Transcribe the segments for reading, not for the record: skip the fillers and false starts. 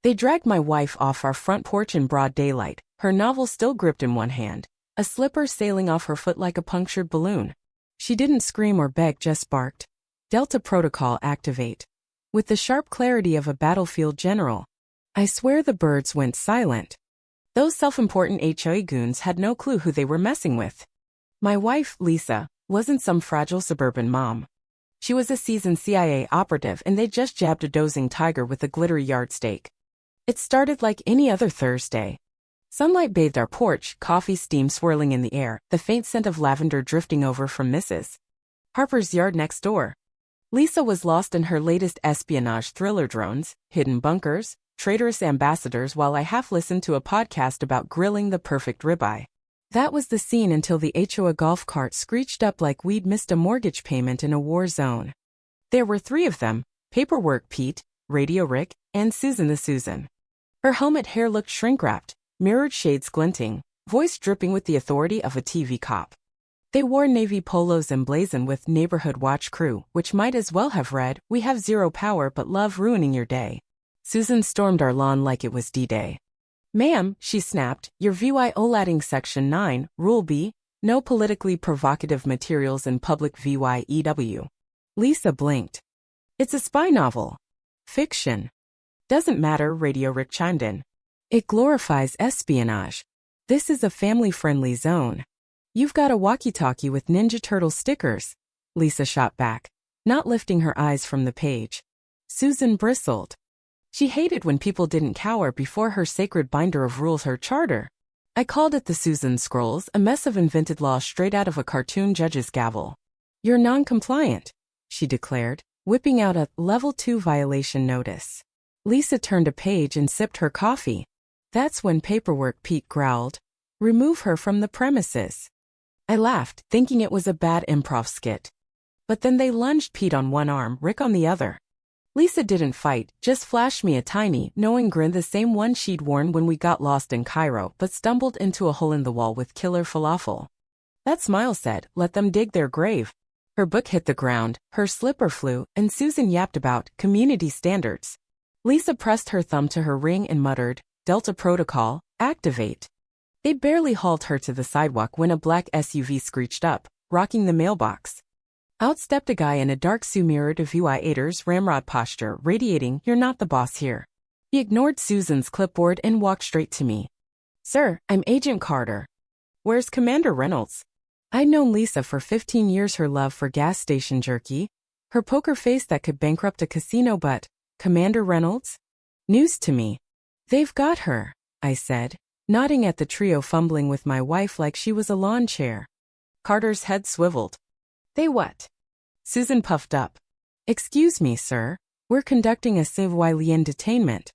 They dragged my wife off our front porch in broad daylight, her novel still gripped in one hand, a slipper sailing off her foot like a punctured balloon. She didn't scream or beg, just barked. Delta Protocol activate. With the sharp clarity of a battlefield general. I swear the birds went silent. Those self-important HOA goons had no clue who they were messing with. My wife, Lisa, wasn't some fragile suburban mom. She was a seasoned CIA operative, and they just jabbed a dozing tiger with a glittery yardstake. It started like any other Thursday. Sunlight bathed our porch, coffee steam swirling in the air, the faint scent of lavender drifting over from Mrs. Harper's yard next door. Lisa was lost in her latest espionage thriller, drones, hidden bunkers, traitorous ambassadors, while I half-listened to a podcast about grilling the perfect ribeye. That was the scene until the HOA golf cart screeched up like we'd missed a mortgage payment in a war zone. There were 3 of them: Paperwork Pete, Radio Rick, and Susan the Susan. Her helmet hair looked shrink-wrapped, mirrored shades glinting, voice dripping with the authority of a TV cop. They wore navy polos emblazoned with Neighborhood Watch Crew, which might as well have read, "We have zero power but love ruining your day." Susan stormed our lawn like it was D-Day. "Ma'am," she snapped, "your VYOLADing Section 9, Rule B, no politically provocative materials in public VYEW. Lisa blinked. "It's a spy novel. Fiction." "Doesn't matter," Radio Rick chimed in. "It glorifies espionage. This is a family-friendly zone." "You've got a walkie-talkie with Ninja Turtle stickers," Lisa shot back, not lifting her eyes from the page. Susan bristled. She hated when people didn't cower before her sacred binder of rules, her charter. I called it the Susan Scrolls, a mess of invented law straight out of a cartoon judge's gavel. "You're non-compliant," she declared, whipping out a Level 2 violation notice. Lisa turned a page and sipped her coffee. That's when Paperwork Pete growled, "Remove her from the premises." I laughed, thinking it was a bad improv skit. But then they lunged, Pete on one arm, Rick on the other. Lisa didn't fight, just flashed me a tiny, knowing grin, the same one she'd worn when we got lost in Cairo but stumbled into a hole in the wall with killer falafel. That smile said, "Let them dig their grave." Her book hit the ground, her slipper flew, and Susan yapped about community standards. Lisa pressed her thumb to her ring and muttered, "Delta Protocol, activate." They barely hauled her to the sidewalk when a black SUV screeched up, rocking the mailbox. Out stepped a guy in a dark suit, mirrored of UI8's ramrod posture, radiating, "You're not the boss here." He ignored Susan's clipboard and walked straight to me. "Sir, I'm Agent Carter." "Where's Commander Reynolds?" I'd known Lisa for 15 years, her love for gas station jerky, her poker face that could bankrupt a casino, but Commander Reynolds? News to me. "They've got her," I said, nodding at the trio fumbling with my wife like she was a lawn chair. Carter's head swiveled. "They what?" Susan puffed up. "Excuse me, sir. We're conducting a civilian detainment."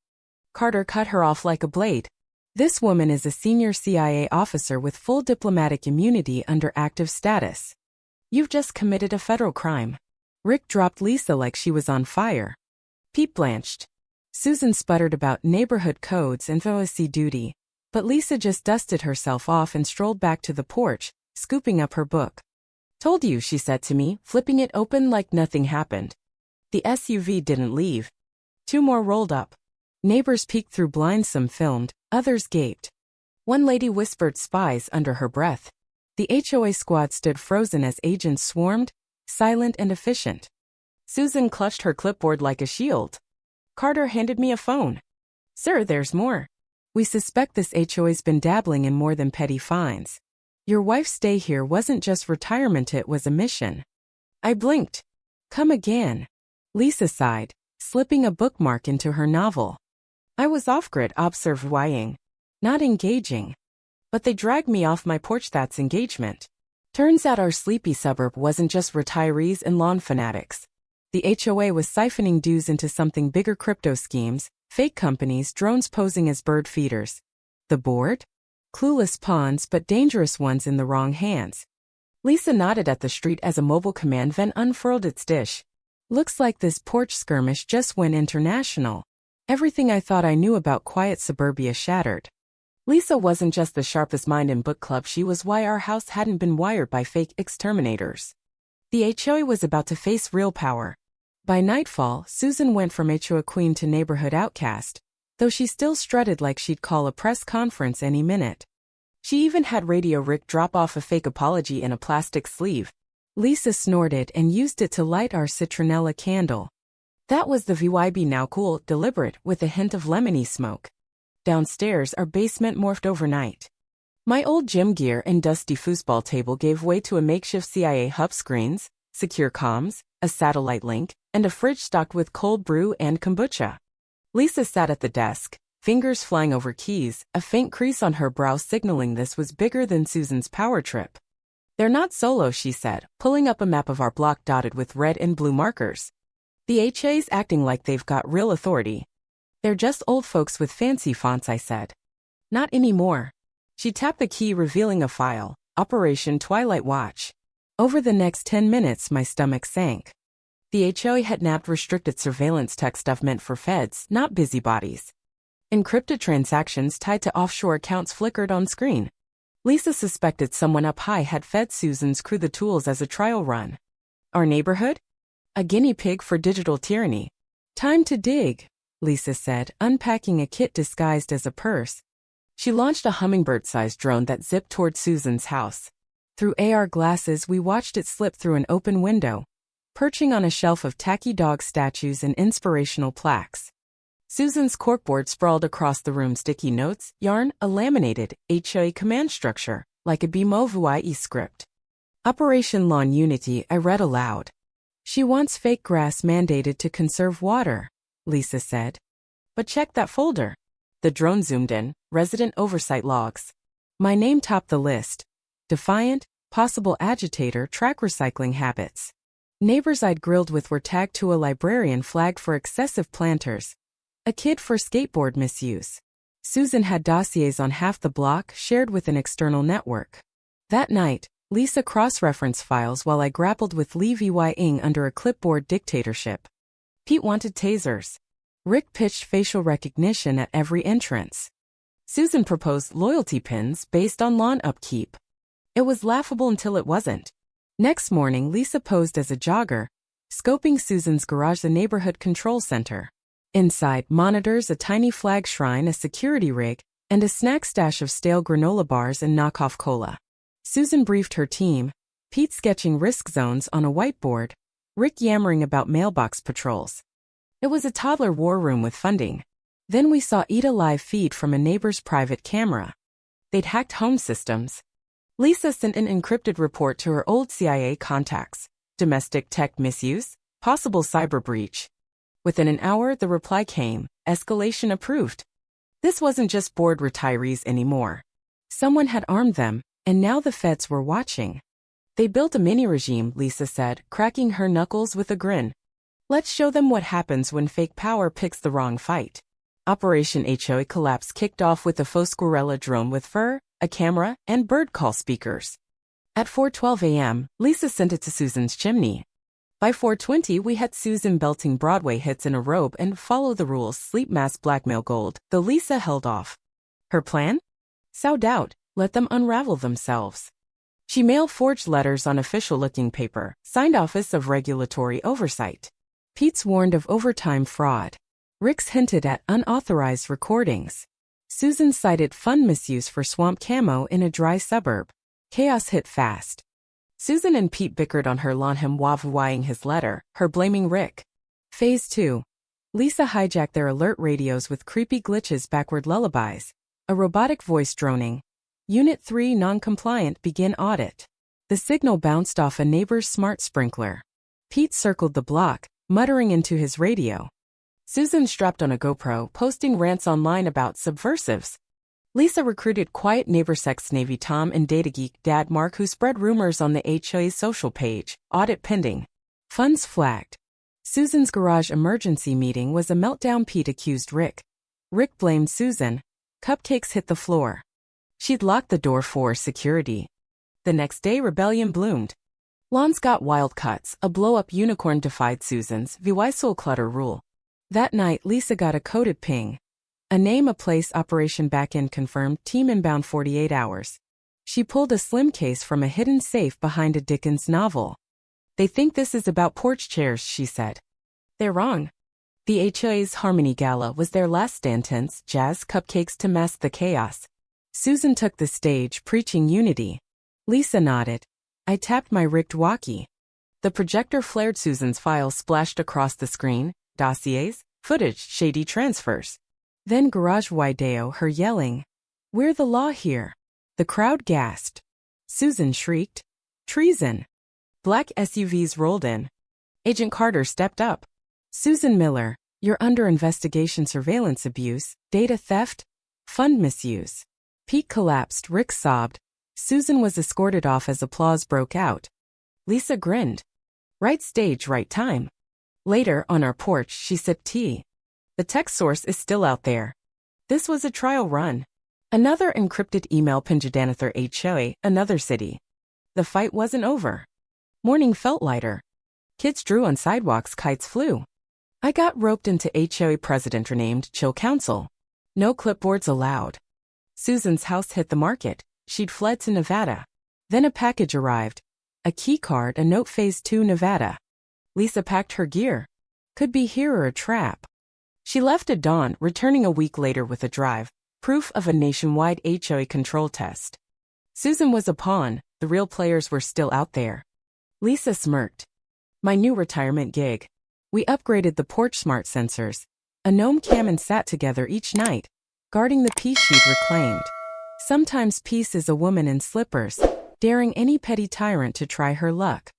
Carter cut her off like a blade. "This woman is a senior CIA officer with full diplomatic immunity under active status. You've just committed a federal crime." Rick dropped Lisa like she was on fire. Pete blanched. Susan sputtered about neighborhood codes and OSC duty, but Lisa just dusted herself off and strolled back to the porch, scooping up her book. "Told you," she said to me, flipping it open like nothing happened. The SUV didn't leave. 2 more rolled up. Neighbors peeked through blinds, some filmed, others gaped. One lady whispered spies under her breath. The HOA squad stood frozen as agents swarmed, silent and efficient. Susan clutched her clipboard like a shield. Carter handed me a phone. "Sir, there's more. We suspect this HOA's been dabbling in more than petty fines. Your wife's stay here wasn't just retirement, it was a mission." I blinked. "Come again." Lisa sighed, slipping a bookmark into her novel. "I was off-grid," observed Wying. "Not engaging. But they dragged me off my porch, that's engagement." Turns out our sleepy suburb wasn't just retirees and lawn fanatics. The HOA was siphoning dues into something bigger: crypto schemes, fake companies, drones posing as bird feeders. The board? Clueless pawns, but dangerous ones in the wrong hands. Lisa nodded at the street as a mobile command van unfurled its dish. "Looks like this porch skirmish just went international." Everything I thought I knew about quiet suburbia shattered. Lisa wasn't just the sharpest mind in book club, she was why our house hadn't been wired by fake exterminators. The HOA was about to face real power. By nightfall, Susan went from HOA queen to neighborhood outcast, though she still strutted like she'd call a press conference any minute. She even had Radio Rick drop off a fake apology in a plastic sleeve. Lisa snorted and used it to light our citronella candle. That was the VYB now cool, deliberate, with a hint of lemony smoke. Downstairs, our basement morphed overnight. My old gym gear and dusty foosball table gave way to a makeshift CIA hub screens, secure comms, a satellite link, and a fridge stocked with cold brew and kombucha. Lisa sat at the desk, fingers flying over keys, a faint crease on her brow signaling this was bigger than Susan's power trip. "They're not solo," she said, pulling up a map of our block dotted with red and blue markers. "The HOA's acting like they've got real authority." "They're just old folks with fancy fonts," I said. "Not anymore." She tapped the key, revealing a file, Operation Twilight Watch. Over the next 10 minutes, my stomach sank. The HOA had nabbed restricted surveillance tech stuff meant for feds, not busybodies. Encrypted transactions tied to offshore accounts flickered on screen. Lisa suspected someone up high had fed Susan's crew the tools as a trial run. Our neighborhood? A guinea pig for digital tyranny. "Time to dig," Lisa said, unpacking a kit disguised as a purse. She launched a hummingbird-sized drone that zipped toward Susan's house. Through AR glasses, we watched it slip through an open window, perching on a shelf of tacky dog statues and inspirational plaques. Susan's corkboard sprawled across the room, sticky notes, yarn, a laminated HOA command structure, like a BMOVUIE script. "Operation Lawn Unity," I read aloud. "She wants fake grass mandated to conserve water," Lisa said. "But check that folder." The drone zoomed in, resident oversight logs. My name topped the list. Defiant, possible agitator, track recycling habits. Neighbors I'd grilled with were tagged to a librarian flagged for excessive planters. A kid for skateboard misuse. Susan had dossiers on half the block shared with an external network. That night, Lisa cross-referenced files while I grappled with Lee VYing under a clipboard dictatorship. Pete wanted tasers. Rick pitched facial recognition at every entrance. Susan proposed loyalty pins based on lawn upkeep. It was laughable until it wasn't. Next morning, Lisa posed as a jogger, scoping Susan's garage, the neighborhood control center. Inside, monitors, a tiny flag shrine, a security rig, and a snack stash of stale granola bars and knockoff cola. Susan briefed her team, Pete sketching risk zones on a whiteboard, Rick yammering about mailbox patrols. It was a toddler war room with funding. Then we saw Eat a live feed from a neighbor's private camera. They'd hacked home systems. Lisa sent an encrypted report to her old CIA contacts. Domestic tech misuse, possible cyber breach. Within an hour, the reply came, escalation approved. This wasn't just bored retirees anymore. Someone had armed them, and now the feds were watching. They built a mini-regime, Lisa said, cracking her knuckles with a grin. Let's show them what happens when fake power picks the wrong fight. Operation HOA Collapse kicked off with a Fosquarella drone with fur, a camera, and bird call speakers. At 4:12 a.m., Lisa sent it to Susan's chimney. By 4:20, we had Susan belting Broadway hits in a robe and Follow the Rules sleep mask blackmail gold, though Lisa held off. Her plan? Sow doubt, let them unravel themselves. She mailed forged letters on official-looking paper, signed Office of Regulatory Oversight. Pete's warned of overtime fraud. Rick's hinted at unauthorized recordings. Susan cited fund misuse for swamp camo in a dry suburb. Chaos hit fast. Susan and Pete bickered on her lawn, him wavuing his letter, her blaming Rick. Phase 2. Lisa hijacked their alert radios with creepy glitches, backward lullabies. A robotic voice droning. Unit 3 non-compliant, begin audit. The signal bounced off a neighbor's smart sprinkler. Pete circled the block, muttering into his radio. Susan strapped on a GoPro, posting rants online about subversives. Lisa recruited quiet neighbor sex Navy Tom and data geek Dad Mark, who spread rumors on the HOA's social page. Audit pending. Funds flagged. Susan's garage emergency meeting was a meltdown. Pete accused Rick. Rick blamed Susan. Cupcakes hit the floor. She'd locked the door for security. The next day, rebellion bloomed. Lawns got wild cuts. A blow-up unicorn defied Susan's VY soul clutter rule. That night, Lisa got a coded ping. A name, a place, operation backend confirmed, team inbound 48 hours. She pulled a slim case from a hidden safe behind a Dickens novel. They think this is about porch chairs, she said. They're wrong. The HOA's Harmony Gala was their last dance, jazz cupcakes to mask the chaos. Susan took the stage, preaching unity. Lisa nodded. I tapped my rigged walkie. The projector flared. Susan's files splashed across the screen, dossiers, footage, shady transfers. Then garage video, her yelling, "We're the law here." The crowd gasped. Susan shrieked, "Treason!" Black SUVs rolled in. Agent Carter stepped up. "Susan Miller, you're under investigation. Surveillance abuse, data theft, fund misuse." Pete collapsed. Rick sobbed. Susan was escorted off as applause broke out. Lisa grinned. Right stage, right time. Later, on our porch, she sipped tea. The text source is still out there. This was a trial run. Another encrypted email pinned Jadanathar HOA, another city. The fight wasn't over. Morning felt lighter. Kids drew on sidewalks, kites flew. I got roped into HOA president renamed Chill Council. No clipboards allowed. Susan's house hit the market. She'd fled to Nevada. Then a package arrived. A key card, a note, Phase 2 Nevada. Lisa packed her gear. Could be here or a trap. She left at dawn, returning a week later with a drive, proof of a nationwide HOA control test. Susan was a pawn, the real players were still out there. Lisa smirked. My new retirement gig. We upgraded the porch smart sensors. A gnome cam and sat together each night, guarding the peace she'd reclaimed. Sometimes peace is a woman in slippers, daring any petty tyrant to try her luck.